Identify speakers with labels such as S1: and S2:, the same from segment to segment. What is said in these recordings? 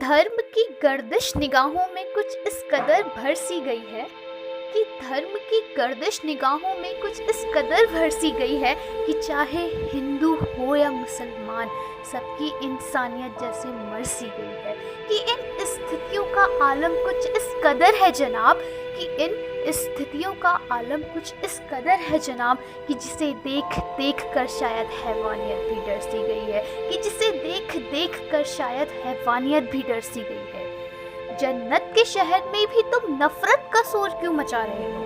S1: धर्म की गर्दिश निगाहों में कुछ इस कदर भर सी गई है कि धर्म की गर्दिश निगाहों में कुछ इस कदर भर सी गई है कि चाहे हिंदू हो या मुसलमान, सबकी इंसानियत जैसे मर सी गई है। कि इन स्थितियों का आलम कुछ इस कदर है जनाब, कि इन स्थितियों का आलम कुछ इस कदर है जनाब, कि जिसे देख देख कर शायद हैवानियत भी डर सी गई है, कि जिसे देख देख कर शायद हैवानियत भी डर सी गई है। जन्नत के शहर में भी तुम नफरत का शोर क्यों मचा रहे हो?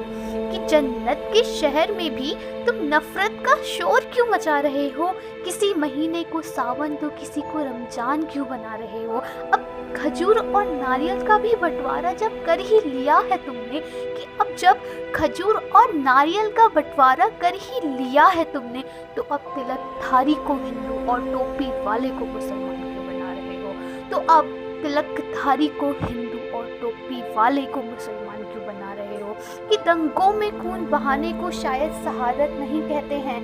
S1: कि जन्नत के शहर में भी तुम नफरत का शोर क्यों मचा रहे हो? किसी महीने को सावन तो किसी को रमजान क्यों बना रहे हो? अब खजूर और नारियल का भी बंटवारा जब कर ही लिया है तुमने, कि अब जब खजूर और नारियल का बंटवारा कर ही लिया है तुमने, तो अब तिलकधारी को हिंदू और टोपी वाले को मुसलमान क्यों बना रहे हो? तो अब तिलकधारी को हिंदू और टोपी वाले को मुसलमान क्यों बना रहे हो? कि दंगों में खून बहाने को शायद शहादत नहीं कहते हैं,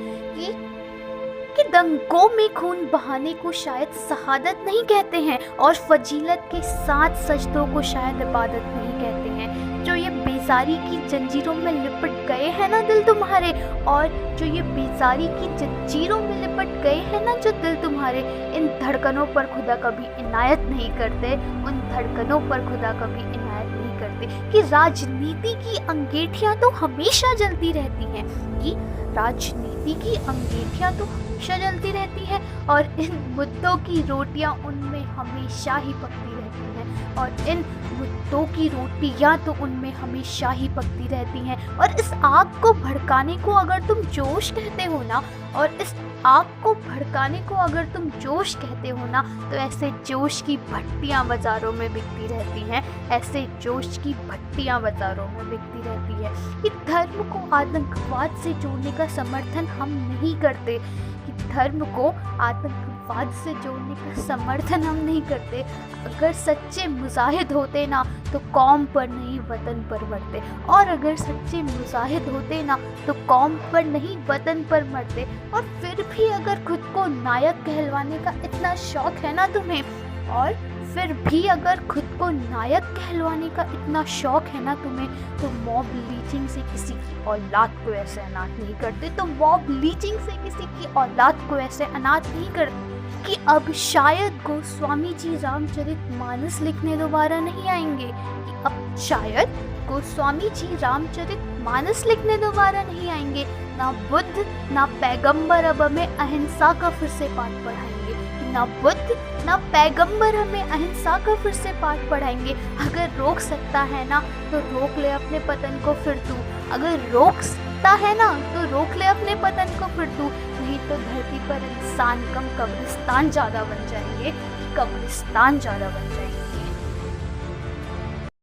S1: कि दंगों में खून बहाने को शायद शहादत नहीं कहते हैं, और फजीलत के साथ सजदों को शायद इबादत नहीं कहते हैं। जो ये बेजारी की जंजीरों में लिपट गए हैं ना दिल तुम्हारे, और जो ये बेजारी की जंजीरों में लिपट गए हैं ना जो दिल तुम्हारे, इन धड़कनों पर खुदा कभी इनायत नहीं करते, उन धड़कनों पर खुदा कभी इनायत नहीं करते। कि राजनीति की अंगीठियां तो हमेशा जलती रहती हैं, कि राजनीति की अंगीठियां तो हमेशा जलती रहती है, और इन मुद्दों की रोटियां उनमें हमेशा ही पकती रहती हैं, और इन मुद्दों की रोटियां तो उनमें हमेशा ही पकती रहती हैं। और इस आग को भड़काने को अगर तुम जोश कहते हो ना, और इस आग को भड़काने को अगर तुम जोश कहते हो ना, तो ऐसे जोश की भट्टियां बाजारों में बिकती रहती हैं, ऐसे जोश की भट्टियां बाजारों में बिकती रहती है। कि धर्म को आतंकवाद से जोड़ने का समर्थन हम नहीं करते, कि धर्म को आतंकवाद से जोड़ने का समर्थन हम नहीं करते। अगर सच्चे मुजाहिद होते ना तो कौम पर नहीं वतन पर मरते, और अगर सच्चे मुजाहिद होते ना तो कौम पर नहीं वतन पर मरते। और फिर भी अगर खुद को नायक कहलवाने का इतना शौक है ना तुम्हें, और फिर भी अगर खुद को नायक कहलवाने का इतना शौक है ना तुम्हें, तो मॉब लीचिंग से किसी की औलाद को ऐसे अनाथ नहीं करते, तो मॉब लीचिंग से किसी की औलाद को ऐसे अनाथ नहीं करते। कि अब शायद गोस्वामी जी रामचरितमानस लिखने दोबारा नहीं आएंगे, कि अब शायद गोस्वामी जी रामचरितमानस लिखने दोबारा नहीं आएंगे। ना बुद्ध ना पैगंबर अब हमें अहिंसा का फिर से पाठ पढ़ाएंगे, ना बुद्ध ना पैगंबर हमें अहिंसा का फिर से पाठ पढ़ाएंगे। अगर रोक सकता है ना तो रोक ले अपने पतन को फिर तू, अगर रोक सकता है ना तो रोक ले अपने पतन को फिर तू, नहीं तो धरती पर इंसान कम कब्रिस्तान ज़्यादा बन जाएंगे, कब्रिस्तान ज़्यादा बन जाएंगे।